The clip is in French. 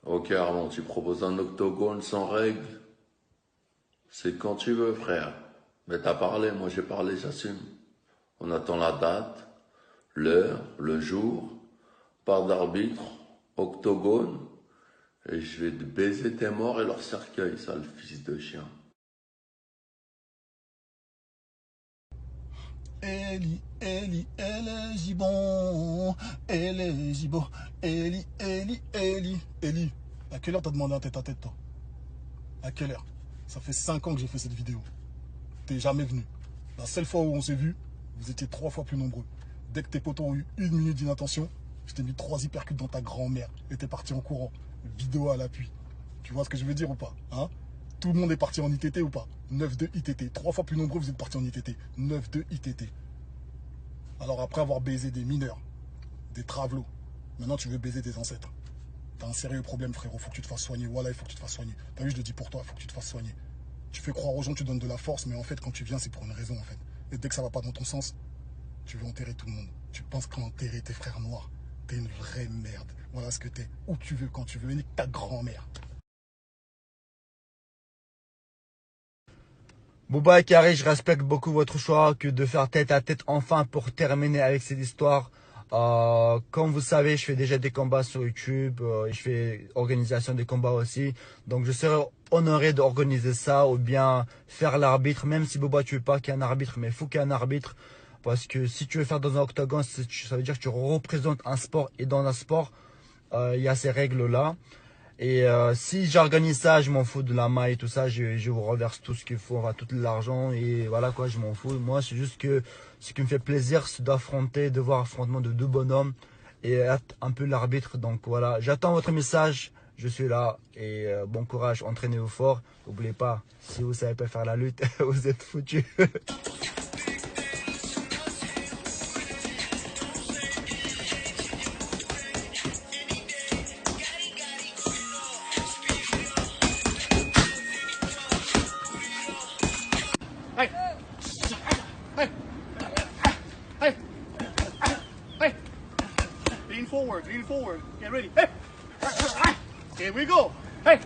Ok Armand, tu proposes un octogone sans règles? C'est quand tu veux frère. Mais t'as parlé, moi j'ai parlé, j'assume. On attend la date, l'heure, le jour, part d'arbitre, octogone, et je vais te baiser tes morts et leur cercueil, sale fils de chien. Elle est gibon, elle est gibon, Eli. À quelle heure t'as demandé un tête à tête, toi? À quelle heure? Ça fait 5 ans que j'ai fait cette vidéo. T'es jamais venu. La seule fois où on s'est vu, vous étiez 3 fois plus nombreux. Dès que tes potos ont eu 1 minute d'inattention, je t'ai mis 3 hypercutes dans ta grand-mère et t'es parti en courant. Vidéo à l'appui. Tu vois ce que je veux dire ou pas, hein? Tout le monde est parti en ITT ou pas? 9-2 ITT. 3 fois plus nombreux, vous êtes partis en ITT. 9-2 ITT. Alors après avoir baisé des mineurs, des travelots, maintenant tu veux baiser des ancêtres. T'as un sérieux problème, frérot. Faut que tu te fasses soigner. Voilà, il faut que tu te fasses soigner. T'as vu, je le dis pour toi, faut que tu te fasses soigner. Tu fais croire aux gens que tu donnes de la force, mais en fait, quand tu viens, c'est pour une raison, en fait. Et dès que ça va pas dans ton sens, tu veux enterrer tout le monde. Tu penses qu'enterrer tes frères noirs, t'es une vraie merde. Voilà ce que t'es. Où tu veux, quand tu veux, et nique ta grand-mère. Bouba et Kari, je respecte beaucoup votre choix que de faire tête à tête enfin pour terminer avec cette histoire. Comme vous savez, je fais déjà des combats sur YouTube, je fais organisation des combats aussi. Donc je serais honoré d'organiser ça ou bien faire l'arbitre, même si Bouba tu veux pas qu'il y ait un arbitre, mais il faut qu'il y ait un arbitre. Parce que si tu veux faire dans un octogone, ça veut dire que tu représentes un sport et dans un sport, il y a ces règles-là. Et si j'organise ça, je m'en fous de la maille et tout ça, je vous reverse tout ce qu'il faut, enfin tout l'argent et voilà quoi, je m'en fous. Moi, c'est juste que ce qui me fait plaisir, c'est d'affronter, de voir l'affrontement de deux bonhommes et être un peu l'arbitre. Donc voilà, j'attends votre message, je suis là et bon courage, entraînez-vous fort. N'oubliez pas, si vous savez pas faire la lutte, vous êtes foutus. Hey! Hey! Hey! Hey! Lean forward, lean forward. Get ready. Hey! Here we go. Hey!